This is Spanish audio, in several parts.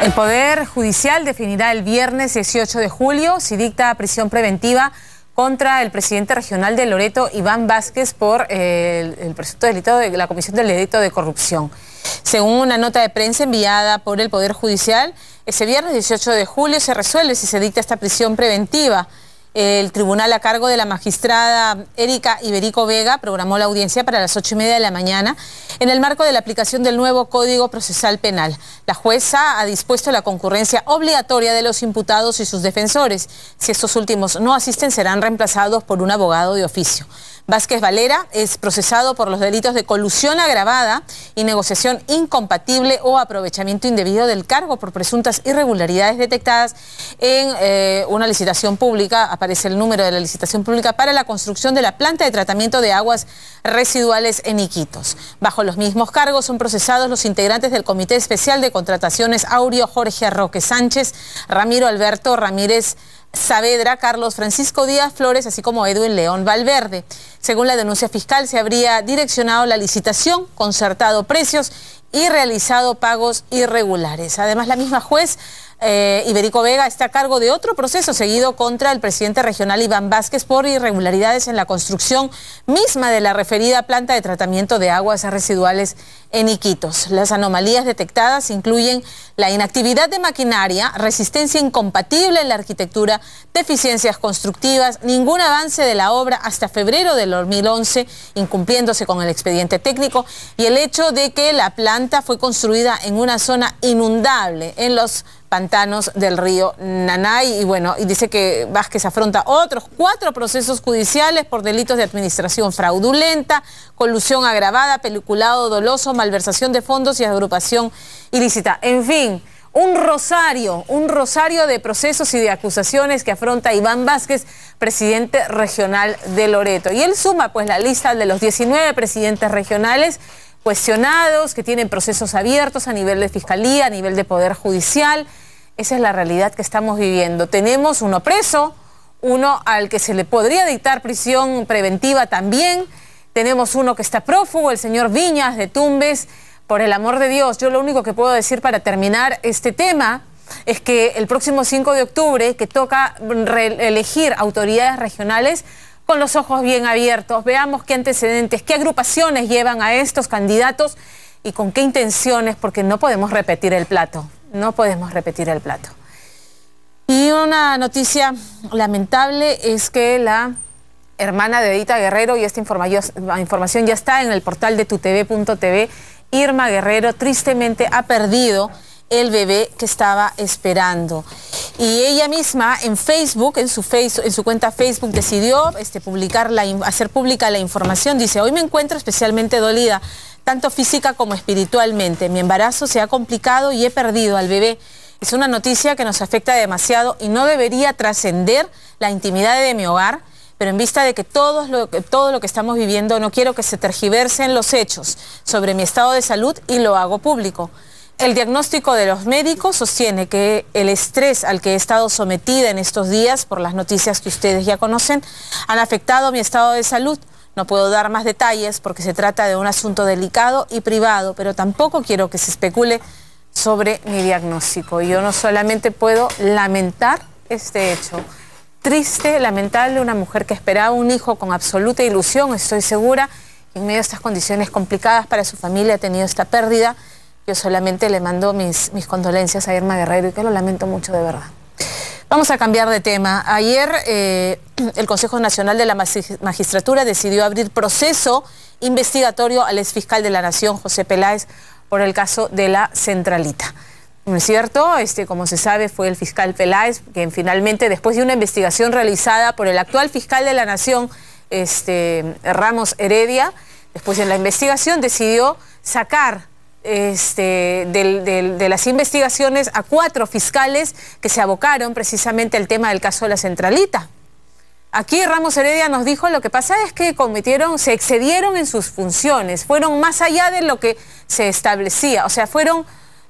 El Poder Judicial definirá el viernes 18 de julio si dicta prisión preventiva contra el presidente regional de Loreto, Iván Vázquez, por el presunto delito de la comisión del delito de corrupción. Según una nota de prensa enviada por el Poder Judicial, ese viernes 18 de julio se resuelve si se dicta esta prisión preventiva. El tribunal a cargo de la magistrada Erika Iberico Vega programó la audiencia para las 8:30 de la mañana en el marco de la aplicación del nuevo Código Procesal Penal. La jueza ha dispuesto la concurrencia obligatoria de los imputados y sus defensores. Si estos últimos no asisten, serán reemplazados por un abogado de oficio. Vázquez Valera es procesado por los delitos de colusión agravada y negociación incompatible o aprovechamiento indebido del cargo por presuntas irregularidades detectadas en una licitación pública. Aparece el número de la licitación pública para la construcción de la planta de tratamiento de aguas residuales en Iquitos. Bajo los mismos cargos son procesados los integrantes del Comité Especial de Contrataciones Aureo Jorge Roque Sánchez, Ramiro Alberto Ramírez Saavedra, Carlos Francisco Díaz Flores, así como Edwin León Valverde. Según la denuncia fiscal, se habría direccionado la licitación, concertado precios y realizado pagos irregulares. Además, la misma juez Iberico Vega está a cargo de otro proceso seguido contra el presidente regional Iván Vázquez por irregularidades en la construcción misma de la referida planta de tratamiento de aguas residuales en Iquitos. Las anomalías detectadas incluyen la inactividad de maquinaria, resistencia incompatible en la arquitectura, deficiencias constructivas, ningún avance de la obra hasta febrero del 2011, incumpliéndose con el expediente técnico, y el hecho de que la planta fue construida en una zona inundable en los pantanos del río Nanay. Y bueno, y dice que Vázquez afronta otros 4 procesos judiciales por delitos de administración fraudulenta, colusión agravada, peliculado doloso, malversación de fondos y agrupación ilícita. En fin, un rosario de procesos y de acusaciones que afronta Iván Vázquez, presidente regional de Loreto. Y él suma pues la lista de los 19 presidentes regionales cuestionados, que tienen procesos abiertos a nivel de fiscalía, a nivel de Poder Judicial. Esa es la realidad que estamos viviendo. Tenemos uno preso, uno al que se le podría dictar prisión preventiva también. Tenemos uno que está prófugo, el señor Viñas de Tumbes. Por el amor de Dios, yo lo único que puedo decir para terminar este tema es que el próximo 5 de octubre, que toca elegir autoridades regionales, con los ojos bien abiertos, veamos qué antecedentes, qué agrupaciones llevan a estos candidatos y con qué intenciones, porque no podemos repetir el plato, no podemos repetir el plato. Y una noticia lamentable es que la hermana de Edita Guerrero, y esta información ya está en el portal de tutv.tv, Irma Guerrero tristemente ha perdido el bebé que estaba esperando. Y ella misma en Facebook, en su cuenta Facebook, decidió hacer pública la información. Dice: hoy me encuentro especialmente dolida, tanto física como espiritualmente. Mi embarazo se ha complicado y he perdido al bebé. Es una noticia que nos afecta demasiado y no debería trascender la intimidad de mi hogar, pero en vista de que todo lo que estamos viviendo, no quiero que se tergiversen los hechos sobre mi estado de salud y lo hago público. El diagnóstico de los médicos sostiene que el estrés al que he estado sometida en estos días, por las noticias que ustedes ya conocen, han afectado mi estado de salud. No puedo dar más detalles porque se trata de un asunto delicado y privado, pero tampoco quiero que se especule sobre mi diagnóstico. Yo no solamente puedo lamentar este hecho triste, lamentable, una mujer que esperaba un hijo con absoluta ilusión, estoy segura, y en medio de estas condiciones complicadas para su familia ha tenido esta pérdida. Yo solamente le mando mis condolencias a Irma Guerrero y que lo lamento mucho de verdad. Vamos a cambiar de tema. Ayer el Consejo Nacional de la Magistratura decidió abrir proceso investigatorio al exfiscal de la Nación, José Peláez, por el caso de la Centralita. ¿No es cierto? Como se sabe, fue el fiscal Peláez quien finalmente, después de una investigación realizada por el actual fiscal de la Nación, Ramos Heredia, después de la investigación decidió sacar de las investigaciones a 4 fiscales que se abocaron precisamente al tema del caso de la Centralita. Aquí Ramos Heredia nos dijo: lo que pasa es que se excedieron en sus funciones, fueron más allá de lo que se establecía, o sea, fueron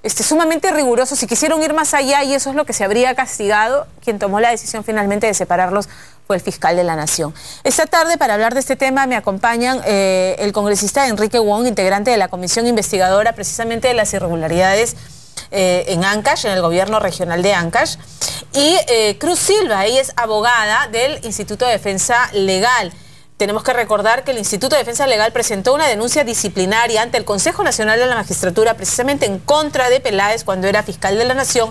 sumamente rigurosos y quisieron ir más allá, y eso es lo que se habría castigado. Quien tomó la decisión finalmente de separarlos fue el fiscal de la Nación. Esta tarde, para hablar de este tema, me acompañan el congresista Enrique Wong, integrante de la comisión investigadora precisamente de las irregularidades en Ancash, en el gobierno regional de Ancash. Y Cruz Silva, ella es abogada del Instituto de Defensa Legal. Tenemos que recordar que el Instituto de Defensa Legal presentó una denuncia disciplinaria ante el Consejo Nacional de la Magistratura precisamente en contra de Peláez cuando era fiscal de la Nación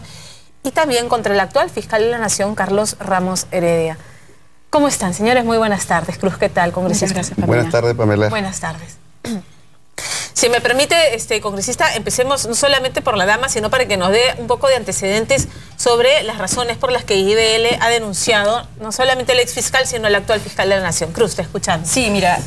y también contra el actual fiscal de la Nación, Carlos Ramos Heredia. ¿Cómo están, señores? Muy buenas tardes. Cruz, ¿qué tal, congresista? Muchas gracias, Pamela. Buenas tardes, Pamela. Buenas tardes. Si me permite, congresista, empecemos no solamente por la dama, sino para que nos dé un poco de antecedentes sobre las razones por las que IBL ha denunciado no solamente al exfiscal, sino al actual fiscal de la Nación. Cruz, te escuchamos. Sí, mira,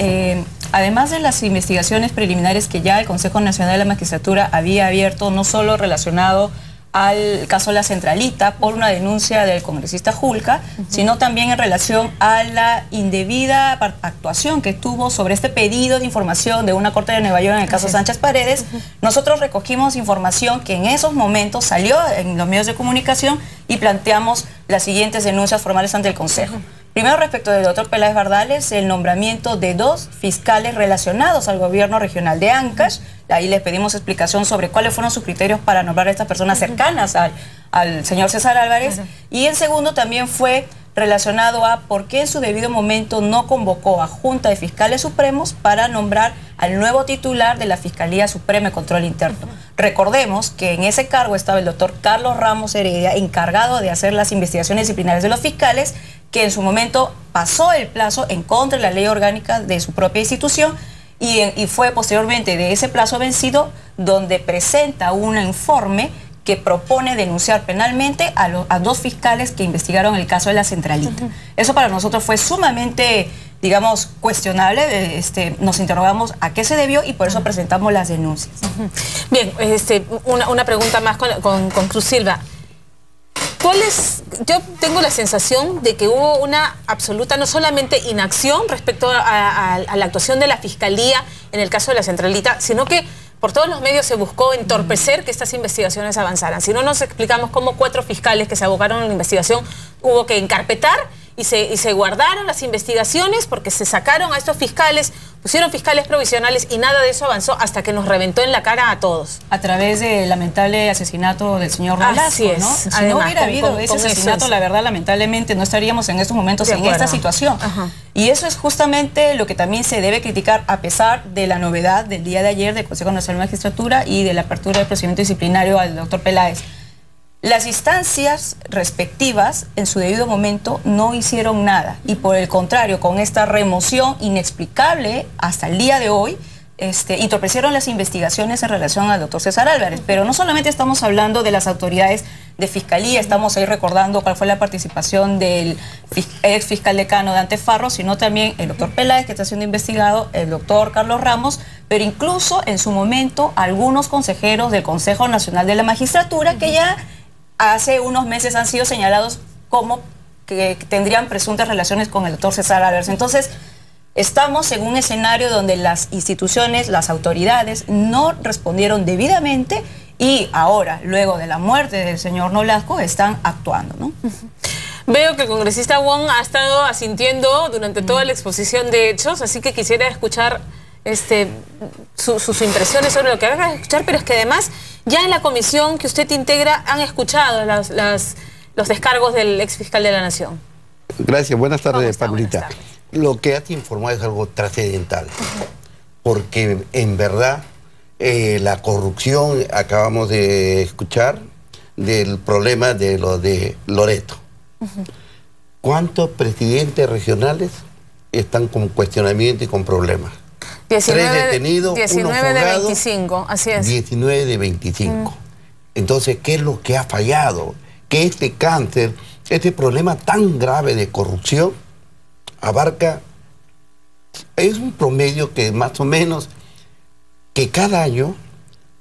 además de las investigaciones preliminares que ya el Consejo Nacional de la Magistratura había abierto, no solo relacionado al caso La Centralita por una denuncia del congresista Julca, sino también en relación a la indebida actuación que tuvo sobre este pedido de información de una corte de Nueva York en el caso Sánchez Paredes. Nosotros recogimos información que en esos momentos salió en los medios de comunicación y planteamos las siguientes denuncias formales ante el Consejo. Primero, respecto del doctor Peláez Bardales, el nombramiento de 2 fiscales relacionados al gobierno regional de Ancash. Ahí les pedimos explicación sobre cuáles fueron sus criterios para nombrar a estas personas cercanas al señor César Álvarez. Y el segundo también fue relacionado a por qué en su debido momento no convocó a Junta de Fiscales Supremos para nombrar al nuevo titular de la Fiscalía Suprema de Control Interno. Recordemos que en ese cargo estaba el doctor Carlos Ramos Heredia, encargado de hacer las investigaciones disciplinarias de los fiscales, que en su momento pasó el plazo en contra de la ley orgánica de su propia institución y fue posteriormente de ese plazo vencido donde presenta un informe que propone denunciar penalmente a 2 fiscales que investigaron el caso de La Centralita. Eso para nosotros fue sumamente, digamos, cuestionable. Nos interrogamos a qué se debió y por eso presentamos las denuncias. Bien, una pregunta más con Cruz Silva. Yo tengo la sensación de que hubo una absoluta, no solamente inacción respecto a la actuación de la Fiscalía en el caso de La Centralita, sino que por todos los medios se buscó entorpecer que estas investigaciones avanzaran. Si no nos explicamos cómo 4 fiscales que se abocaron a la investigación hubo que encarpetar y se guardaron las investigaciones porque se sacaron a estos fiscales, pusieron fiscales provisionales y nada de eso avanzó hasta que nos reventó en la cara a todos. A través del lamentable asesinato del señor Nolasco, Así es. ¿no? Si Además, no hubiera habido ese asesinato, la verdad, lamentablemente no estaríamos en estos momentos en esta situación. Y eso es justamente lo que también se debe criticar a pesar de la novedad del día de ayer del Consejo Nacional de la Magistratura y de la apertura del procedimiento disciplinario al doctor Peláez. Las instancias respectivas en su debido momento no hicieron nada y por el contrario, con esta remoción inexplicable hasta el día de hoy, entorpecieron las investigaciones en relación al doctor César Álvarez. Pero no solamente estamos hablando de las autoridades de fiscalía, estamos ahí recordando cuál fue la participación del ex fiscal decano Dante Farro, sino también el doctor Peláez, que está siendo investigado, el doctor Carlos Ramos, pero incluso en su momento algunos consejeros del Consejo Nacional de la Magistratura que ya hace unos meses han sido señalados como que tendrían presuntas relaciones con el doctor César Álvarez. Entonces, estamos en un escenario donde las instituciones, las autoridades no respondieron debidamente y ahora, luego de la muerte del señor Nolasco, están actuando, ¿no? Veo que el congresista Wong ha estado asintiendo durante toda la exposición de hechos, así que quisiera escuchar sus impresiones sobre lo que van a escuchar, pero es que además ya en la comisión que usted integra han escuchado los descargos del ex fiscal de la Nación. Gracias, buenas tardes, Pablita. Lo que has informado es algo trascendental, porque en verdad la corrupción, acabamos de escuchar del problema de lo de Loreto. ¿Cuántos presidentes regionales están con cuestionamiento y con problemas? 19, 3 detenidos, 19 de 25, así es. 19 de 25. Entonces, ¿qué es lo que ha fallado? Que este cáncer, este problema tan grave de corrupción, abarca, es un promedio que más o menos, que cada año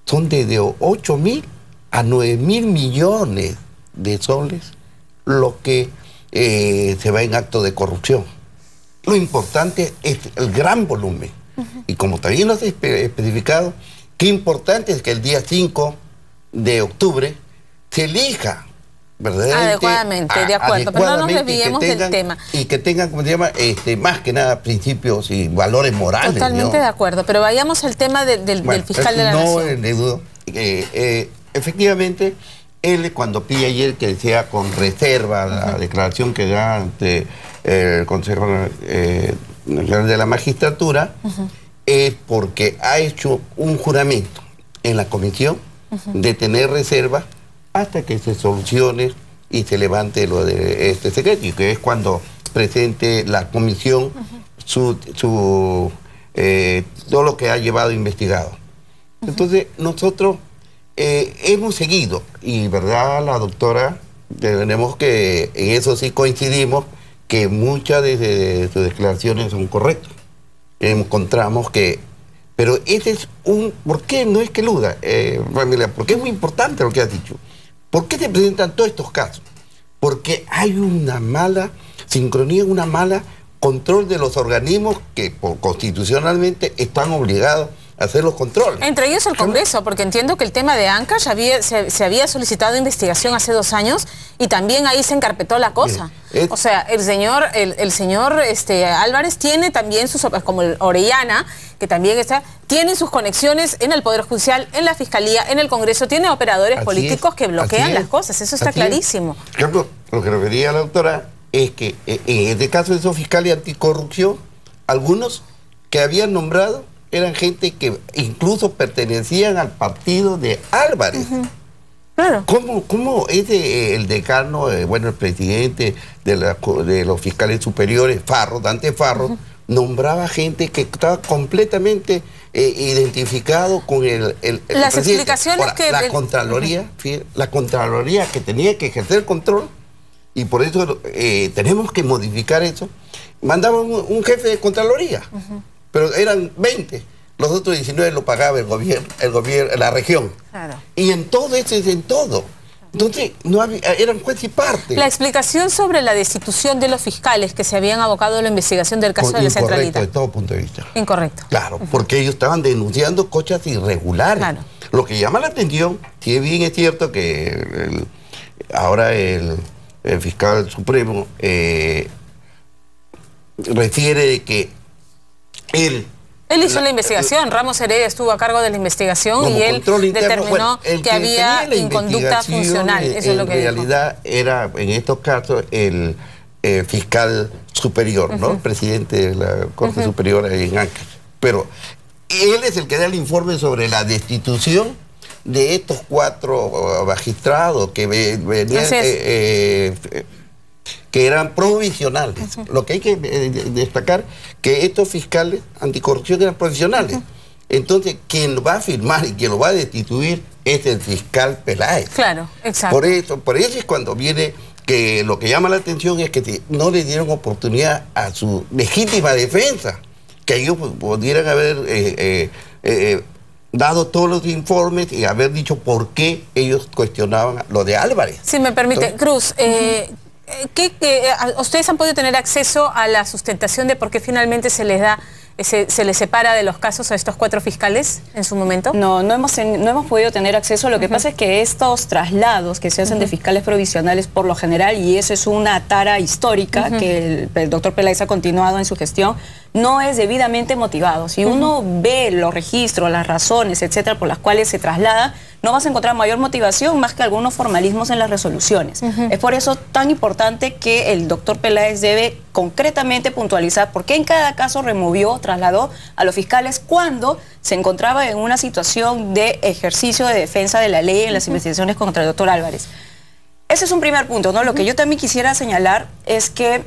son desde 8.000 a 9.000 millones de soles lo que se va en acto de corrupción. Lo importante es el gran volumen. Y como también lo has especificado, qué importante es que el día 5 de octubre se elija adecuadamente, de acuerdo, pero no nos desviemos del tema. Y que tengan, como se llama, más que nada principios y valores morales. Totalmente, ¿no? De acuerdo, pero vayamos al tema del fiscal de la Nación. No le dudo. efectivamente, él cuando pide ayer que sea con reserva la declaración que da ante el Consejo Nacional de la Magistratura, es porque ha hecho un juramento en la comisión de tener reserva hasta que se solucione y se levante lo de este secreto, y que es cuando presente la comisión todo lo que ha llevado investigado. Entonces, nosotros hemos seguido, y verdad, la doctora, tenemos que, en eso sí coincidimos, que muchas de sus declaraciones son correctas. Encontramos que, pero ese es ¿por qué no es que eluda, familia? Porque es muy importante lo que has dicho. ¿Por qué se presentan todos estos casos? Porque hay una mala sincronía, una mala control de los organismos que constitucionalmente están obligados a hacer los controles. Entre ellos el Congreso, porque entiendo que el tema de Ancash se había solicitado investigación hace 2 años y también ahí se encarpetó la cosa. O sea, el señor Álvarez tiene también sus, como el Orellana, que también tiene sus conexiones en el Poder Judicial, en la Fiscalía, en el Congreso, tiene operadores políticos que bloquean las cosas, eso está clarísimo. Por ejemplo, lo que refería la doctora es que en este caso de esos fiscales anticorrupción, algunos que habían nombrado eran gente que incluso pertenecían al partido de Álvarez. Claro. ¿Cómo es el decano, el presidente de los fiscales superiores, Dante Farro, nombraba gente que estaba completamente identificado con el Las presidente? explicaciones. Ahora, que la Contraloría que tenía que ejercer control, y por eso tenemos que modificar eso, mandaba un jefe de Contraloría, pero eran 20. Los otros 19 lo pagaba el gobierno, la región. Claro. Y en todo eso es en todo. Entonces, eran juez y parte. La explicación sobre la destitución de los fiscales que se habían abocado a la investigación del caso de la Centralita. Incorrecto, de todo punto de vista. Incorrecto. Claro, porque ellos estaban denunciando cosas irregulares. Claro. Lo que llama la atención, si bien es cierto que ahora el fiscal supremo refiere de que él hizo la investigación, Ramos Heredia estuvo a cargo de la investigación y él determinó que había inconducta funcional. Eso es lo que dijo. En realidad era, en estos casos, el fiscal superior, ¿no? El presidente de la Corte Superior en Ancash. Pero él es el que da el informe sobre la destitución de estos 4 magistrados que venían, que eran provisionales. Lo que hay que destacar que estos fiscales anticorrupción eran provisionales. Entonces, quien va a firmar y quien lo va a destituir es el fiscal Peláez. Claro, exacto. Por eso es cuando viene que lo que llama la atención es que no le dieron oportunidad a su legítima defensa, que ellos pudieran haber dado todos los informes y haber dicho por qué ellos cuestionaban lo de Álvarez. Si me permite, Cruz, ¿ustedes han podido tener acceso a la sustentación de por qué finalmente se les separa de los casos a estos 4 fiscales en su momento? No hemos podido tener acceso. Lo que pasa es que estos traslados que se hacen de fiscales provisionales por lo general, y eso es una tara histórica que el doctor Peláez ha continuado en su gestión, no es debidamente motivado. Si uno ve los registros, las razones, etcétera, por las cuales se traslada, no vas a encontrar mayor motivación más que algunos formalismos en las resoluciones. Es por eso tan importante que el doctor Peláez debe concretamente puntualizar por qué en cada caso trasladó a los fiscales cuando se encontraba en una situación de ejercicio de defensa de la ley en las investigaciones contra el doctor Álvarez. Ese es un primer punto, ¿no? Lo que yo también quisiera señalar es que,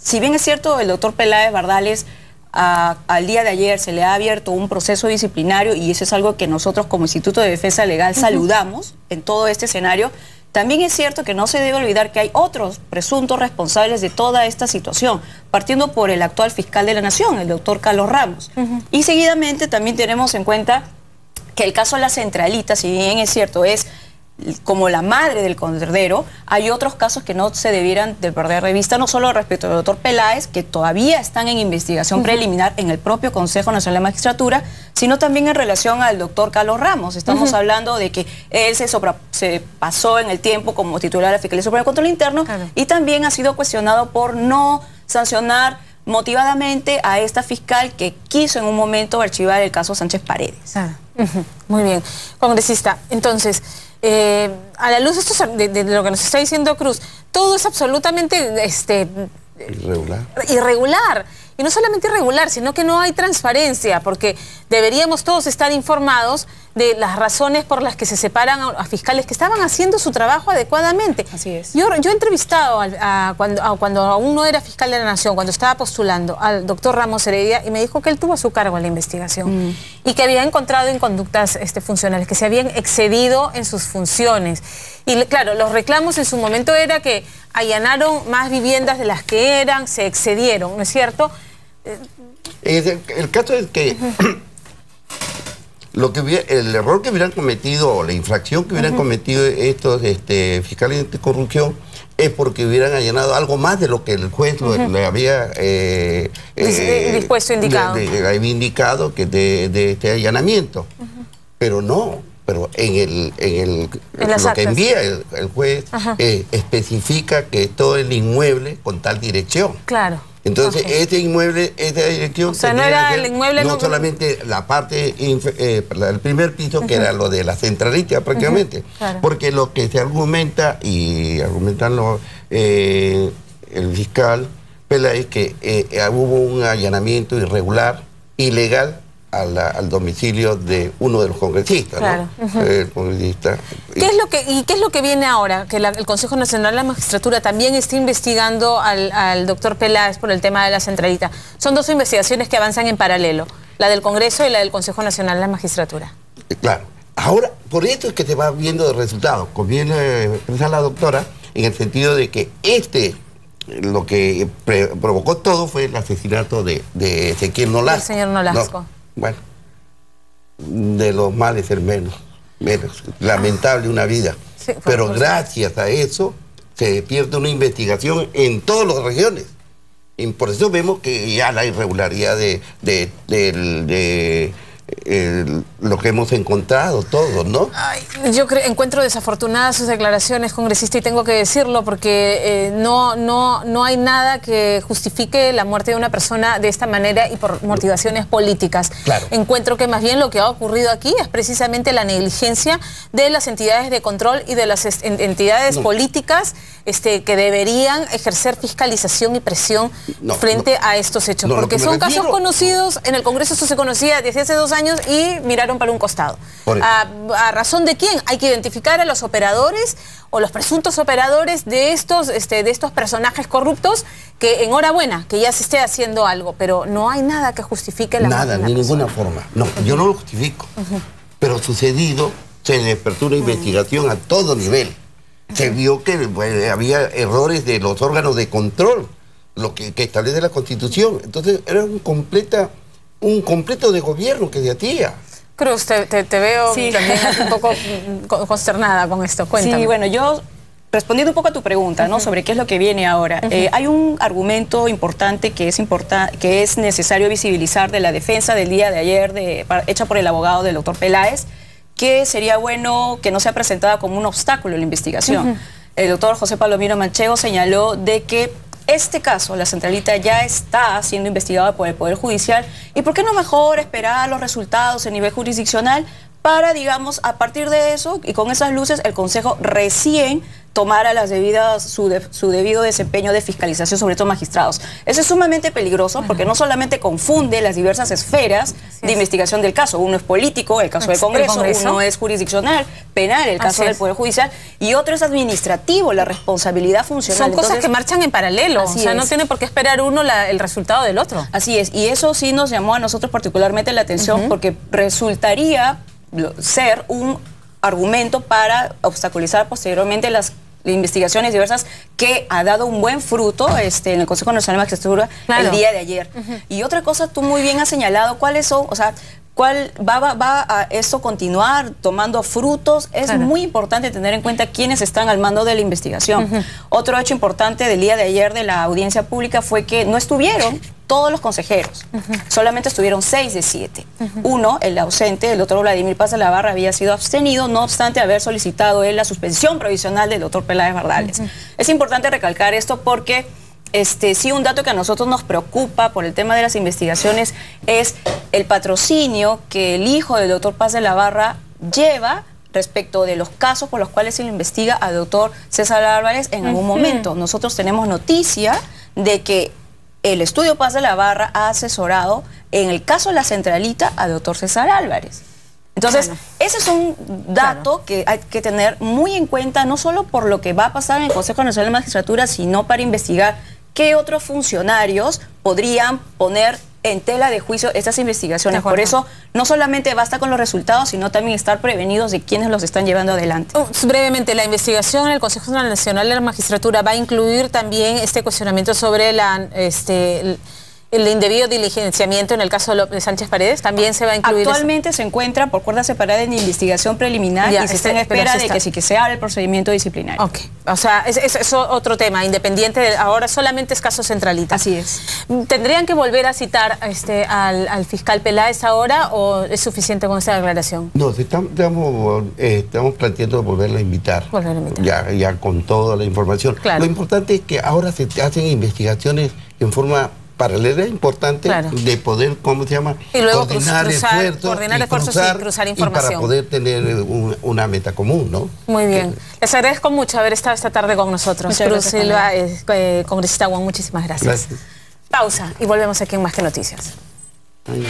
si bien es cierto, el doctor Peláez Bardales al día de ayer se le ha abierto un proceso disciplinario, y eso es algo que nosotros como Instituto de Defensa Legal saludamos en todo este escenario, también es cierto que no se debe olvidar que hay otros presuntos responsables de toda esta situación, partiendo por el actual fiscal de la Nación, el doctor Carlos Ramos. Y seguidamente también tenemos en cuenta que el caso de la Centralita, si bien es cierto, es como la madre del Cordero, hay otros casos que no se debieran de perder de vista, no solo respecto al doctor Peláez, que todavía están en investigación preliminar en el propio Consejo Nacional de Magistratura, sino también en relación al doctor Carlos Ramos. Estamos hablando de que él se pasó en el tiempo como titular de la Fiscalía Superior de Control Interno, y también ha sido cuestionado por no sancionar motivadamente a esta fiscal que quiso en un momento archivar el caso Sánchez Paredes. Muy bien. Congresista, entonces, a la luz de lo que nos está diciendo Cruz, todo es absolutamente irregular. Y no solamente irregular, sino que no hay transparencia, porque deberíamos todos estar informados de las razones por las que se separan a fiscales que estaban haciendo su trabajo adecuadamente. Así es. Yo he entrevistado cuando aún no era fiscal de la Nación, cuando estaba postulando, al doctor Ramos Heredia, y me dijo que él tuvo a su cargo la investigación y que había encontrado inconductas funcionales, que se habían excedido en sus funciones. Y claro, los reclamos en su momento era que allanaron más viviendas de las que eran, se excedieron, ¿no es cierto? El caso es que el error que hubieran cometido, o la infracción que hubieran cometido estos fiscales anticorrupción, es porque hubieran allanado algo más de lo que el juez le había dispuesto, indicado. Había indicado que de este allanamiento. Pero no. Pero lo que envía el juez especifica que todo el inmueble con tal dirección. Claro. Entonces, este inmueble, esta dirección... O sea, no era el inmueble... No solamente la parte, el primer piso, que era lo de la centralita prácticamente. Claro. Porque lo que se argumenta, y argumentan el fiscal Peláez, que hubo un allanamiento irregular, ilegal, al domicilio de uno de los congresistas, claro. ¿no? El congresista. ¿Qué es lo que viene ahora? Que el Consejo Nacional de la Magistratura también está investigando al doctor Peláez por el tema de la centralita. Son dos investigaciones que avanzan en paralelo, la del Congreso y la del Consejo Nacional de la Magistratura. Claro. Ahora, por esto es que se va viendo el resultado. Conviene expresar la doctora en el sentido de que lo que provocó todo fue el asesinato de Ezequiel Nolasco. El señor Nolasco. Bueno, de los males el menos. Lamentable una vida. Sí, pero gracias a eso se pierde una investigación en todas las regiones. Y por eso vemos que ya la irregularidad de lo que hemos encontrado todos, ¿no? Ay, yo encuentro desafortunadas sus declaraciones, congresista, y tengo que decirlo porque no hay nada que justifique la muerte de una persona de esta manera y por motivaciones políticas. Claro. Encuentro que más bien lo que ha ocurrido aquí es precisamente la negligencia de las entidades de control y de las entidades políticas que deberían ejercer fiscalización y presión frente a estos hechos. Porque son casos conocidos, en el Congreso esto se conocía desde hace 2 años y miraron para un costado. ¿A razón de quién? Hay que identificar a los operadores o los presuntos operadores de estos personajes corruptos, que enhorabuena, que ya se esté haciendo algo, pero no hay nada que justifique la muerte de una persona. Ni ninguna forma. No, yo no lo justifico. Pero sucedido, se despertó una investigación a todo nivel. Se vio que había errores de los órganos de control, lo que establece la Constitución. Entonces era un completo de gobierno que se hacía. Cruz, te veo también un poco consternada con esto. Cuéntame. Sí, bueno, yo respondiendo un poco a tu pregunta, ¿no? Sobre qué es lo que viene ahora. Hay un argumento importante que es necesario visibilizar de la defensa del día de ayer, hecha por el abogado del doctor Peláez, que sería bueno que no sea presentada como un obstáculo en la investigación. El doctor José Palomino Manchego señaló de que este caso, la centralita, ya está siendo investigada por el Poder Judicial, y ¿por qué no mejor esperar los resultados a nivel jurisdiccional para, digamos, a partir de eso y con esas luces, el Consejo recién tomara su debido desempeño de fiscalización, sobre todo magistrados? Eso es sumamente peligroso porque no solamente confunde las diversas esferas de investigación del caso. Uno es político, el caso del Congreso, uno es jurisdiccional, penal, el caso del Poder Judicial, y otro es administrativo, la responsabilidad funcional. Son cosas que marchan en paralelo, o sea, no tiene por qué esperar uno el resultado del otro. Así es, y eso sí nos llamó a nosotros particularmente la atención porque resultaría ser un argumento para obstaculizar posteriormente las investigaciones diversas que ha dado un buen fruto en el Consejo Nacional de Magistratura el día de ayer. Y otra cosa, tú muy bien has señalado cuáles son, o sea, ¿cuál va a esto continuar tomando frutos? Es muy importante tener en cuenta quiénes están al mando de la investigación. Otro hecho importante del día de ayer de la audiencia pública fue que no estuvieron todos los consejeros, solamente estuvieron 6 de 7. Uno, el ausente, el doctor Vladimir Paz de la Barra, había sido abstenido, no obstante haber solicitado él la suspensión provisional del doctor Peláez Bardales. Es importante recalcar esto porque sí, un dato que a nosotros nos preocupa por el tema de las investigaciones es el patrocinio que el hijo del doctor Paz de la Barra lleva respecto de los casos por los cuales se le investiga al doctor César Álvarez en algún momento. Nosotros tenemos noticia de que el estudio Paz de la Barra ha asesorado en el caso de la Centralita al doctor César Álvarez. Entonces, ese es un dato que hay que tener muy en cuenta, no solo por lo que va a pasar en el Consejo Nacional de Magistratura, sino para investigar qué otros funcionarios podrían poner en tela de juicio estas investigaciones. Por eso, no solamente basta con los resultados, sino también estar prevenidos de quienes los están llevando adelante. Brevemente, la investigación en el Consejo Nacional de la Magistratura va a incluir también este cuestionamiento sobre el indebido diligenciamiento en el caso de Sánchez Paredes. También se va a incluir. Actualmente se encuentra por cuerda separada en investigación preliminar y se está en espera de que se abra el procedimiento disciplinario. Ok, o sea, es otro tema, independiente de ahora, solamente es caso Centralita. Así es. ¿Tendrían que volver a citar al fiscal Peláez ahora o es suficiente con esta declaración? No, estamos planteando volverlo a invitar. Volverlo a invitar. Ya con toda la información. Claro. Lo importante es que ahora se hacen investigaciones en forma paralela, importante, de poder, ¿cómo se llama? Y luego coordinar esfuerzos y cruzar información. Y para poder tener una meta común, ¿no? Muy bien. Les agradezco mucho haber estado esta tarde con nosotros. Cruz Silva, congresista Wong, muchísimas gracias. Pausa y volvemos aquí en Más que Noticias. Ay,